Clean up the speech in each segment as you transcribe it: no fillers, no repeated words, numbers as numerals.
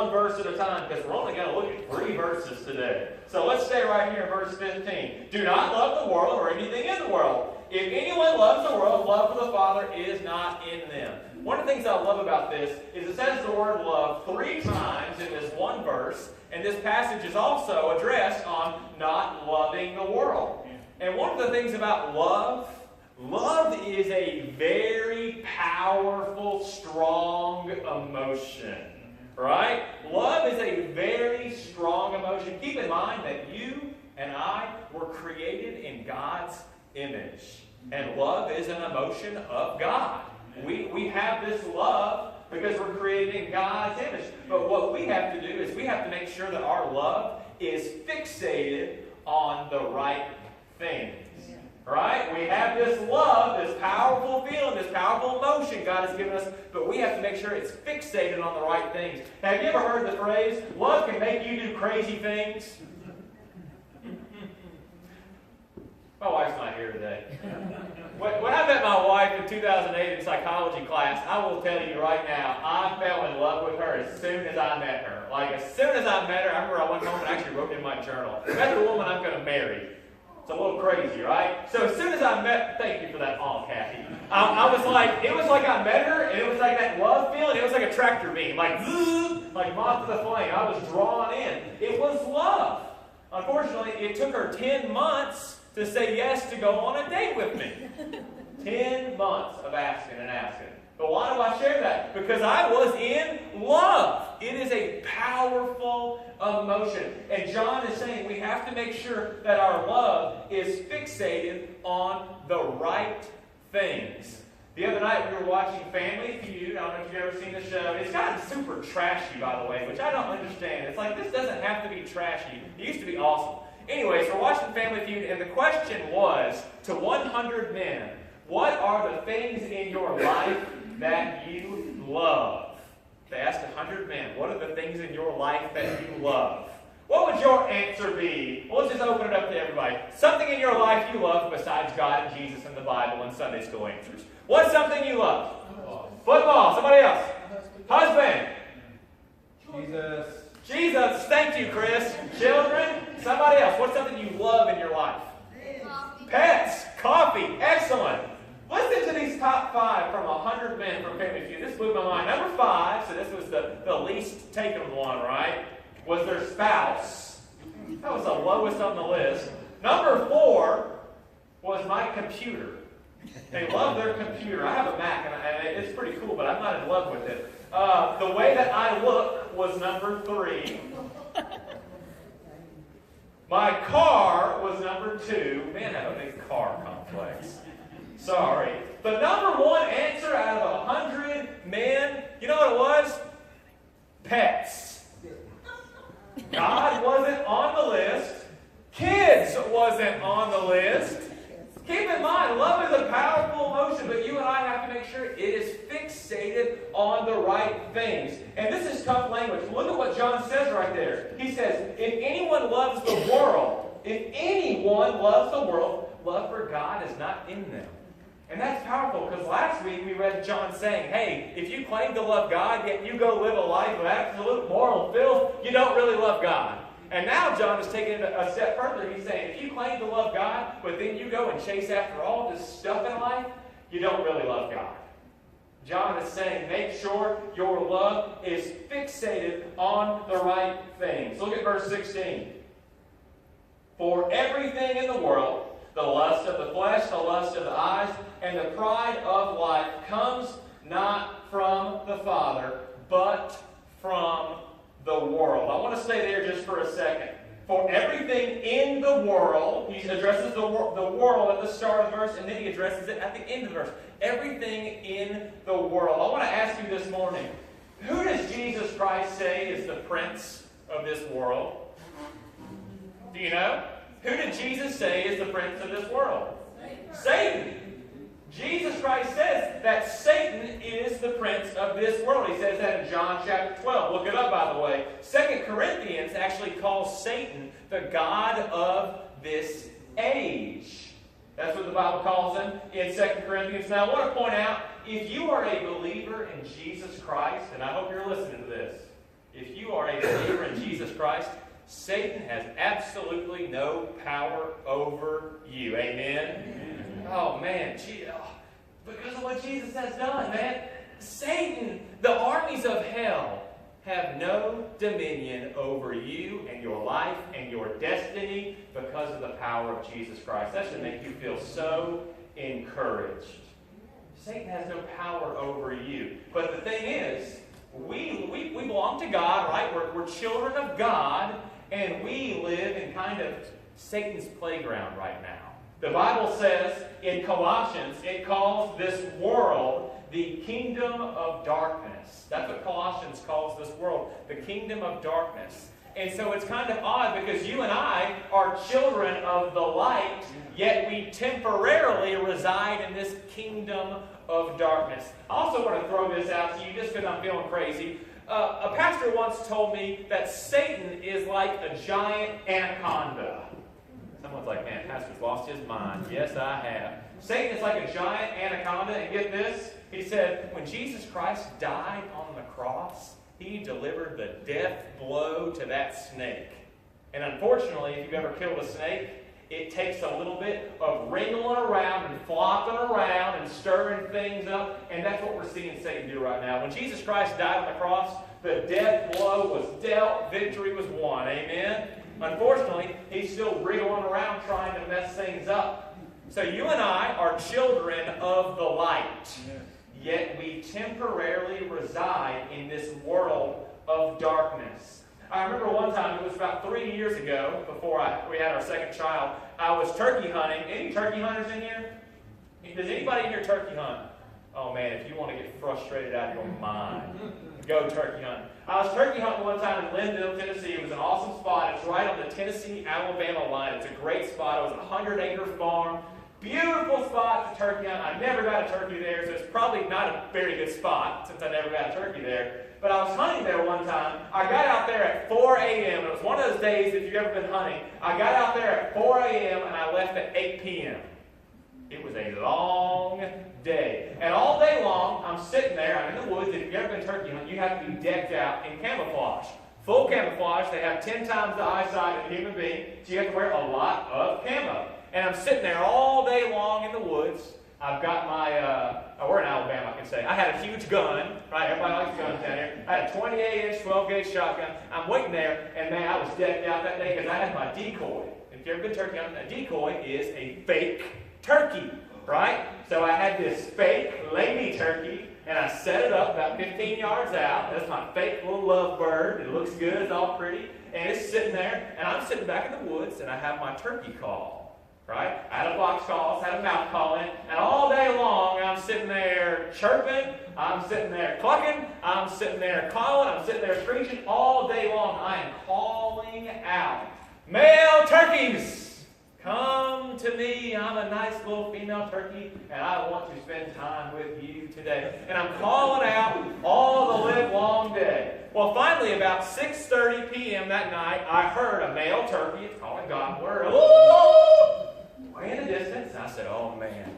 one verse at a time because we're only going to look at 3 verses today. So let's stay right here in verse 15. Do not love the world or anything in the world. If anyone loves the world, love for the Father is not in them. One of the things I love about this is it says the word love 3 times in this one verse, and this passage is also addressed on not loving the world. And one of the things about love is a very powerful, strong emotion. Right? Love is a very strong emotion. Keep in mind that you and I were created in God's image. And love is an emotion of God. We have this love because we're created in God's image. But what we have to do is we have to make sure that our love is fixated on the right things. Right? We have this love, this powerful feeling, this powerful emotion God has given us, but we have to make sure it's fixated on the right things. Have you ever heard the phrase, love can make you do crazy things? My wife's not here today. When I met my wife in 2008 in psychology class, I will tell you right now, I fell in love with her as soon as I met her. Like, as soon as I met her, I remember I went home and actually wrote in my journal, that's the woman I'm going to marry. It's a little crazy, right? So as soon as I met, thank you for that, Aunt Kathy. I was like, it was like I met her, and it was like that love feeling. It was like a tractor beam, like moth to the flame. I was drawn in. It was love. Unfortunately, it took her 10 months to say yes to go on a date with me. 10 months of asking and asking. But why do I share that? Because I was in love. It is a powerful emotion. And John is saying we have to make sure that our love is fixated on the right things. The other night we were watching Family Feud. I don't know if you've ever seen the show. It's gotten super trashy, by the way, which I don't understand. It's like, this doesn't have to be trashy. It used to be awesome. Anyways, we're watching Family Feud, and the question was, to 100 men, what are the things in your life that you love? They asked 100 men, what are the things in your life that you love? What would your answer be? Well, let's just open it up to everybody. Something in your life you love besides God and Jesus and the Bible and Sunday school answers. What's something you love? Football. Somebody else. Husband. Jesus. Thank you, Chris. Children. Somebody else. What's something you love in your life? Pets. Coffee. Excellent. Listen to these top 5 from 100 men from Family Feud. This blew my mind. Number 5, so this was the least taken one, right, was their spouse. That was the lowest on the list. Number 4 was my computer. They love their computer. I have a Mac, and it's pretty cool, but I'm not in love with it. The way that I look was number 3. My car was number 2. Man, I have a big car complex. Sorry. The number 1 answer out of 100 men, you know what it was? Pets. God wasn't on the list. Kids wasn't on the list. Keep in mind, love is a powerful emotion, but you and I have to make sure it is fixated on the right things. And this is tough language. Look at what John says right there. He says, if anyone loves the world, love for God is not in them. And that's powerful because last week we read John saying, hey, if you claim to love God, yet you go live a life of absolute moral filth, you don't really love God. And now John is taking it a step further. He's saying, if you claim to love God, but then you go and chase after all this stuff in life, you don't really love God. John is saying, make sure your love is fixated on the right things. Look at verse 16. For everything in the world, the lust of the flesh, the lust of the eyes, and the pride of life comes not from the Father, but from the world. I want to stay there just for a second. For everything in the world, he addresses the world at the start of the verse, and then he addresses it at the end of the verse. Everything in the world. I want to ask you this morning, who does Jesus Christ say is the prince of this world? Do you know? Who did Jesus say is the prince of this world? Satan. Jesus Christ says that Satan is the prince of this world. He says that in John chapter 12. Look it up, by the way. 2 Corinthians actually calls Satan the god of this age. That's what the Bible calls him in 2 Corinthians. Now, I want to point out, if you are a believer in Jesus Christ, and I hope you're listening to this, if you are a believer in Jesus Christ, Satan has absolutely no power over you. Amen? Amen. Oh, man. Because of what Jesus has done, man. Satan, the armies of hell, have no dominion over you and your life and your destiny because of the power of Jesus Christ. That should make you feel so encouraged. Satan has no power over you. But the thing is, we belong to God, right? We're children of God, and we live in kind of Satan's playground right now. The Bible says in Colossians, it calls this world the kingdom of darkness. That's what Colossians calls this world, the kingdom of darkness. And so it's kind of odd because you and I are children of the light, yet we temporarily reside in this kingdom of darkness. I also want to throw this out to you just because I'm feeling crazy. A pastor once told me that Satan is like a giant anaconda. Someone's like, man, pastor's lost his mind. Yes, I have. Satan is like a giant anaconda, and get this, he said, when Jesus Christ died on the cross, he delivered the death blow to that snake. And unfortunately, if you've ever killed a snake, it takes a little bit of wriggling around and flopping around and stirring things up, and that's what we're seeing Satan do right now. When Jesus Christ died on the cross, the death blow was dealt, victory was won. Amen? Unfortunately, he's still wriggling around trying to mess things up. So you and I are children of the light. Yet we temporarily reside in this world of darkness. I remember one time, it was about 3 years ago, before we had our second child, I was turkey hunting. Any turkey hunters in here? Does anybody in here turkey hunt? Oh man, if you want to get frustrated out of your mind, go turkey hunting. I was turkey hunting one time in Lindenville, Tennessee. It was an awesome spot. It's right on the Tennessee-Alabama line. It's a great spot. It was a 100-acre farm. Beautiful spot to turkey hunt. I never got a turkey there, so it's probably not a very good spot since I never got a turkey there. But I was hunting there one time. I got out there at 4 a.m. It was one of those days, if you've ever been hunting, I got out there at 4 a.m. and I left at 8 p.m. It was a long day. And all day long, I'm sitting there. I'm in the woods. If you've ever been turkey hunting, you have to be decked out in camouflage. Full camouflage. They have 10 times the eyesight of a human being, so you have to wear a lot of camo. And I'm sitting there all day long in the woods. I've got my, we're in Alabama, I can say. I had a huge gun, right? Everybody likes guns down here. I had a 28-inch, 12-gauge shotgun. I'm waiting there, and man, I was decked out that day because I had my decoy. If you've ever been turkey hunting, a decoy is a fake turkey, right? So I had this fake lady turkey, and I set it up about 15 yards out. That's my fake little lovebird. It looks good, it's all pretty. And it's sitting there, and I'm sitting back in the woods, and I have my turkey call. Right? I had a box call, I had a mouth call in, and all day long I'm sitting there chirping, I'm sitting there clucking, I'm sitting there calling, I'm sitting there screeching. All day long I am calling out, male turkeys, come to me. I'm a nice little female turkey, and I want to spend time with you today. And I'm calling out all the live long day. Well, finally, about 6:30 p.m. that night, I heard a male turkey. It's calling God word. Way in the distance. And I said, oh, man.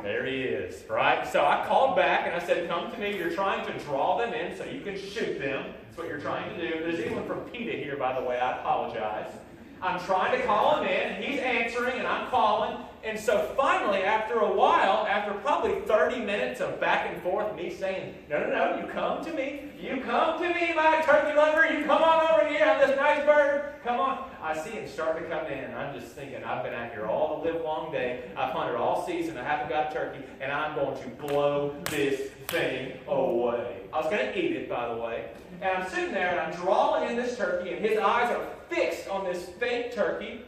There he is, right? So I called back, and I said, come to me. You're trying to draw them in so you can shoot them. That's what you're trying to do. There's anyone from PETA here, by the way. I apologize. I'm trying to call him in, and he's answering, and I'm calling. And so finally, after a while, after probably 30 minutes of back and forth, me saying, no, you come to me. You come to me, my turkey lover. You come on over here. I'm this nice bird. Come on. I see him starting to come in, and I'm just thinking, I've been out here all the live long day. I've hunted all season. I haven't got a turkey, and I'm going to blow this thing away. I was going to eat it, by the way. And I'm sitting there, and I'm drawing in this turkey, and his eyes are fixed on this fake turkey.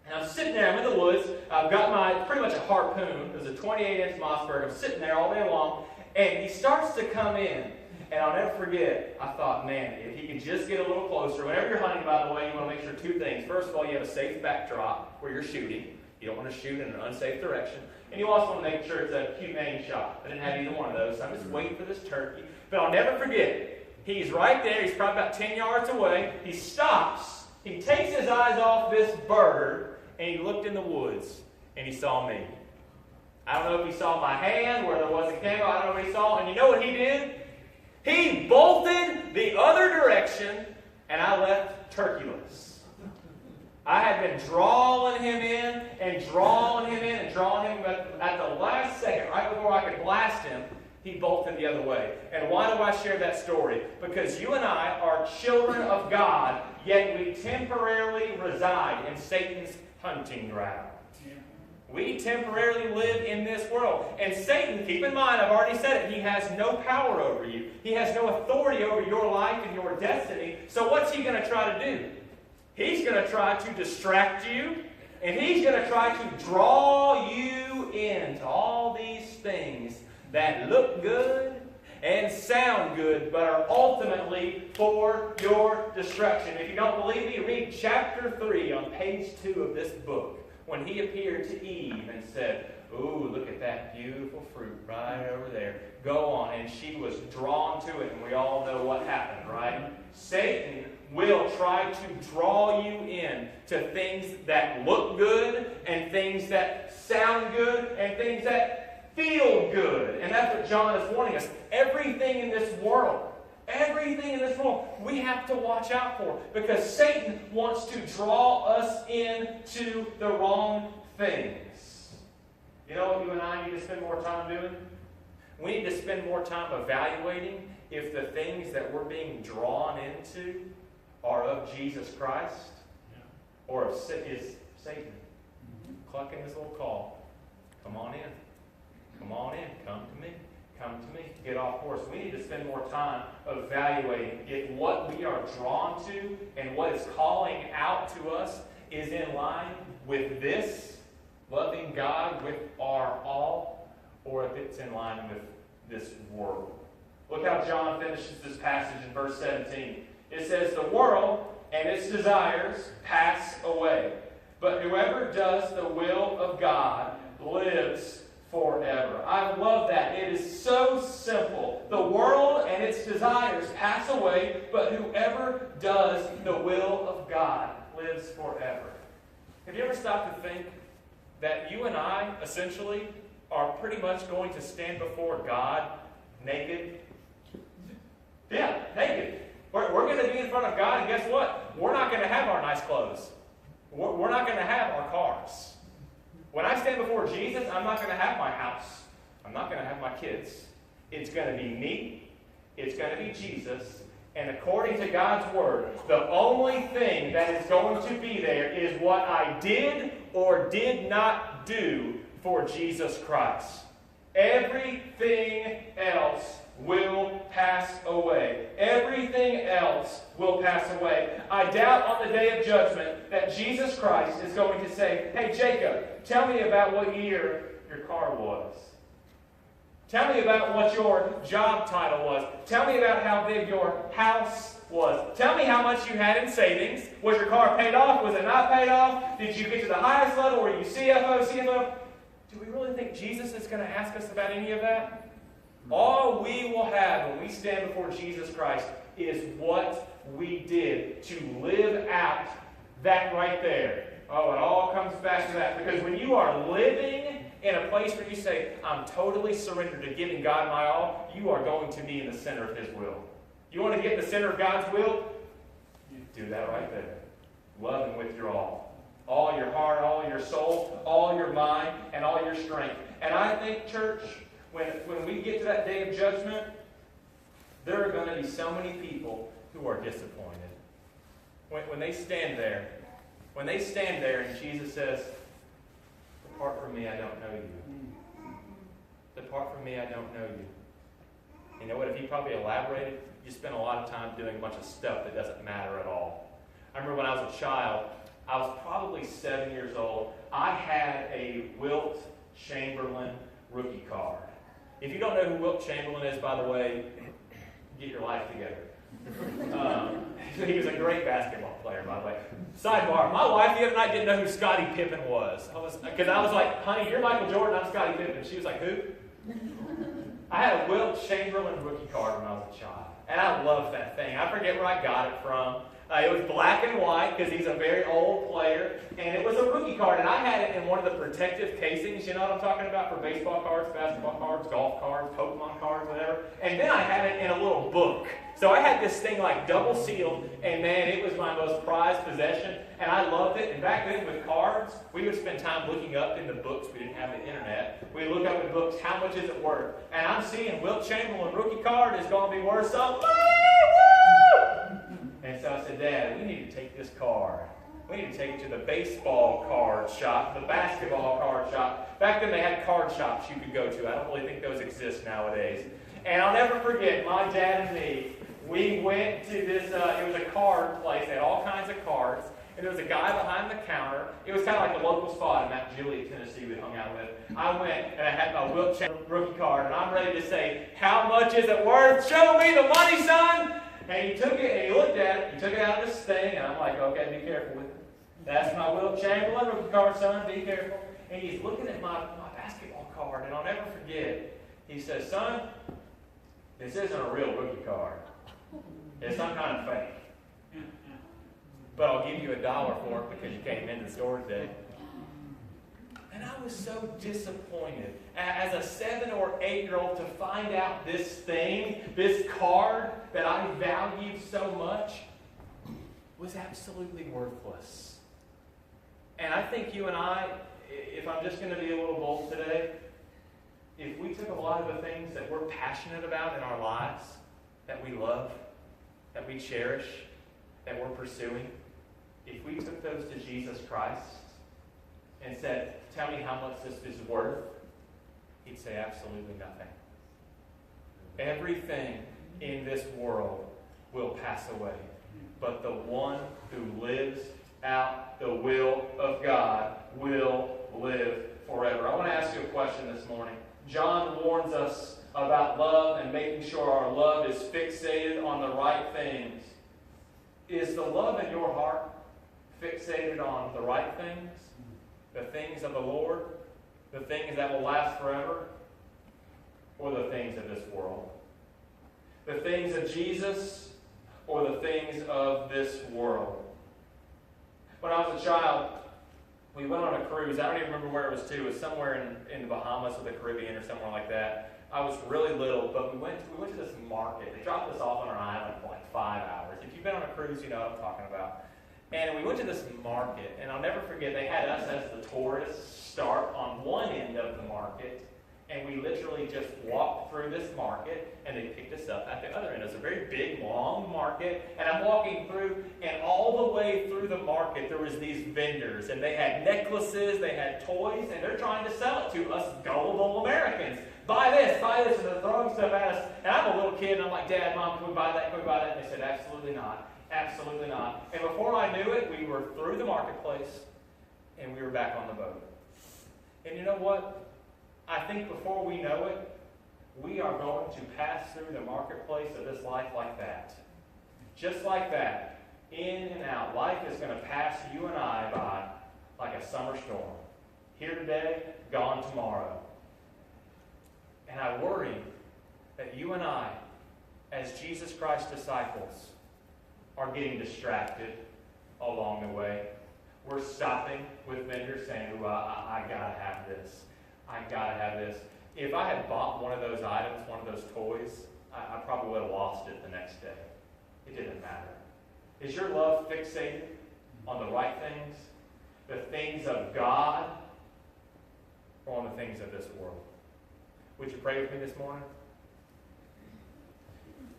And I'm sitting there, I'm in the woods. I've got pretty much a harpoon. There's a 28-inch Mossberg. I'm sitting there all day long, and he starts to come in. And I'll never forget, I thought, man, if he could just get a little closer. Whenever you're hunting, by the way, you want to make sure two things. First of all, you have a safe backdrop where you're shooting. You don't want to shoot in an unsafe direction. And you also want to make sure it's a humane shot. I didn't have either one of those, so I'm just waiting for this turkey. But I'll never forget, he's right there. He's probably about 10 yards away. He stops. He takes his eyes off this bird, and he looked in the woods, and he saw me. I don't know if he saw my hand where there wasn't camo. I don't know what he saw. And you know what he did? He bolted the other direction, and I left turkeyless. I had been drawing him in and drawing him in and drawing him, but at the last second, right before I could blast him, he bolted the other way. And why do I share that story? Because you and I are children of God, yet we temporarily reside in Satan's hunting ground. We temporarily live in this world. And Satan, keep in mind, I've already said it, he has no power over you. He has no authority over your life and your destiny. So what's he going to try to do? He's going to try to distract you, and he's going to try to draw you into all these things that look good and sound good, but are ultimately for your destruction. If you don't believe me, read chapter 3 on page 2 of this book, when he appeared to Eve and said, "Ooh, look at that beautiful fruit right over there. Go on." And she was drawn to it, and we all know what happened, right? Satan will try to draw you in to things that look good, and things that sound good, and things that feel good. And that's what John is warning us. Everything in this world, we have to watch out for, because Satan wants to draw us into the wrong things. You know what you and I need to spend more time doing? We need to spend more time evaluating if the things that we're being drawn into are of Jesus Christ, or is Satan clucking his little call. Come on in. Come on in. Come to me. Come to me. Get off course. We need to spend more time evaluating if what we are drawn to and what is calling out to us is in line with this, loving God with our all, or if it's in line with this world. Look how John finishes this passage in verse 17. It says, "The world and its desires pass away, but whoever does the will of God lives forever." I love that. It is so simple. The world and its desires pass away, but whoever does the will of God lives forever. Have you ever stopped to think that you and I, essentially, are pretty much going to stand before God naked? Yeah, naked. We're going to be in front of God, and guess what? We're not going to have our nice clothes. We're not going to have our cars. When I stand before Jesus, I'm not going to have my house. I'm not going to have my kids. It's going to be me. It's going to be Jesus. And according to God's Word, the only thing that is going to be there is what I did or did not do for Jesus Christ. Everything else will pass away. Everything else will pass away. I doubt on the day of judgment that Jesus Christ is going to say, "Hey, Jacob, tell me about what year your car was. Tell me about what your job title was. Tell me about how big your house was. Tell me how much you had in savings. Was your car paid off? Was it not paid off? Did you get to the highest level? Were you CFO, CFO?" Do we really think Jesus is going to ask us about any of that? All we will have when we stand before Jesus Christ is what we did to live out that right there. Oh, it all comes back to that. Because when you are living in a place where you say, "I'm totally surrendered to giving God my all," you are going to be in the center of His will. You want to get in the center of God's will? You do that right there. Love Him with your all. All your heart, all your soul, all your mind, and all your strength. And I think, church, when we get to that day of judgment, there are going to be so many people who are disappointed. When they stand there, and Jesus says, "Depart from me, I don't know you. Depart from me, I don't know you." You know what? If he probably elaborated, you spend a lot of time doing a bunch of stuff that doesn't matter at all. I remember when I was a child, I was probably 7 years old. I had a Wilt Chamberlain rookie card. If you don't know who Wilt Chamberlain is, by the way, get your life together. He was a great basketball player, by the way. Sidebar, my wife the other night didn't know who Scottie Pippen was. Because I was like, "Honey, you're Michael Jordan, I'm Scottie Pippen." She was like, "Who?" I had a Wilt Chamberlain rookie card when I was a child. And I loved that thing. I forget where I got it from. It was black and white because he's a very old player, and it was a rookie card, and I had it in one of the protective casings, you know what I'm talking about, for baseball cards, basketball cards, golf cards, Pokemon cards, whatever. And then I had it in a little book. So I had this thing like double sealed, and man, it was my most prized possession, and I loved it. And back then with cards, we would spend time looking up in the books. We didn't have the internet. We'd look up in books, how much is it worth? And I'm seeing Wilt Chamberlain rookie card is going to be worth something. And so I said, Dad, we need to take this card. We need to take it to the baseball card shop, the basketball card shop. Back then they had card shops you could go to. I don't really think those exist nowadays. And I'll never forget, my dad and me, we went to this, it was a card place. They had all kinds of cards. And there was a guy behind the counter. It was kind of like the local spot in Mount Juliet, Tennessee we hung out with. I went and I had my Wilt Chamberlain rookie card. And I'm ready to say, how much is it worth? Show me the money, son! And he took it and he looked at it. He took it out of this thing. And I'm like, okay, be careful with it. That's my Wilt Chamberlain rookie card, son. Be careful. And he's looking at my basketball card. And I'll never forget. He says, son, this isn't a real rookie card. It's some kind of fake. But I'll give you $1 for it because you came into the store today. And I was so disappointed as a 7 or 8-year-old to find out this thing, this card that I valued so much, was absolutely worthless. And I think you and I, if I'm just going to be a little bold today, if we took a lot of the things that we're passionate about in our lives, that we love, that we cherish, that we're pursuing, if we took those to Jesus Christ and said, tell me how much this is worth, he'd say absolutely nothing. Everything in this world will pass away, but the one who lives out the will of God will live forever. I want to ask you a question this morning. John warns us about love and making sure our love is fixated on the right things. Is the love in your heart fixated on the right things? The things of the Lord? The things that will last forever? Or the things of this world? The things of Jesus or the things of this world? When I was a child, we went on a cruise. I don't even remember where it was to. It was somewhere in the Bahamas or the Caribbean or somewhere like that. I was really little, but we went to this market. They dropped us off on an island for like 5 hours. If you've been on a cruise, you know what I'm talking about. And we went to this market, and I'll never forget, they had us as the tourists start on one end of the market, and we literally just walked through this market, and they picked us up at the other end. It was a very big, long market, and I'm walking through, and all the way through the market, there was these vendors, and they had necklaces, they had toys, and they're trying to sell it to us gullible Americans. Buy this, and they're throwing stuff at us. And I'm a little kid, and I'm like, Dad, Mom, can we buy that? Can we buy that? And they said, absolutely not. Absolutely not. And before I knew it, we were through the marketplace, and we were back on the boat. And you know what? I think before we know it, we are going to pass through the marketplace of this life like that. Just like that. In and out. Life is going to pass you and I by like a summer storm. Here today, gone tomorrow. And I worry that you and I, as Jesus Christ's disciples, are getting distracted along the way. We're stopping with vendors saying, ooh, I got to have this. I got to have this. If I had bought one of those items, one of those toys, I probably would have lost it the next day. It didn't matter. Is your love fixated on the right things, the things of God, or on the things of this world? Would you pray with me this morning?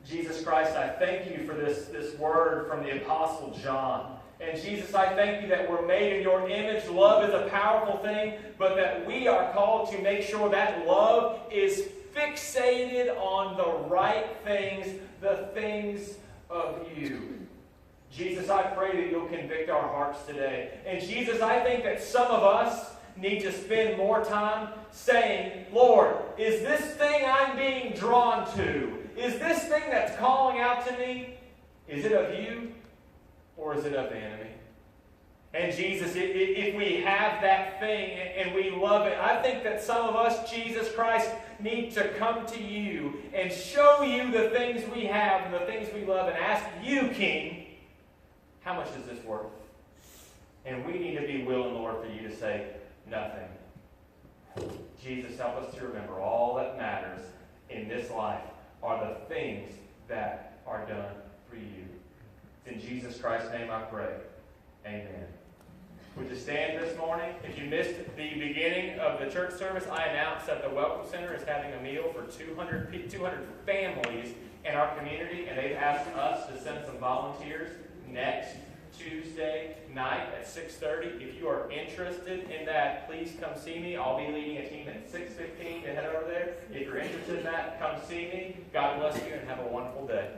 Jesus Christ, I thank you for this word from the Apostle John. And Jesus, I thank you that we're made in your image. Love is a powerful thing, but that we are called to make sure that love is fixated on the right things, the things of you. Jesus, I pray that you'll convict our hearts today. And Jesus, I think that some of us need to spend more time saying, Lord, is this thing I'm being drawn to, is this thing that's calling out to me, is it of you or is it of the enemy? And Jesus, if we have that thing and we love it, I think that some of us, Jesus Christ, need to come to you and show you the things we have and the things we love and ask you, King, How much is this worth? And we need to be willing, Lord, for you to say, nothing. Jesus, help us to remember all that matters in this life are the things that are done for you. In Jesus Christ's name I pray. Amen. Would you stand this morning? If you missed the beginning of the church service, I announced that the Welcome Center is having a meal for 200 families in our community, and they've asked us to send some volunteers next Tuesday night at 6:30. If you are interested in that, please come see me. I'll be leading a team at 6:15 to head over there. If you're interested in that, come see me. God bless you and have a wonderful day.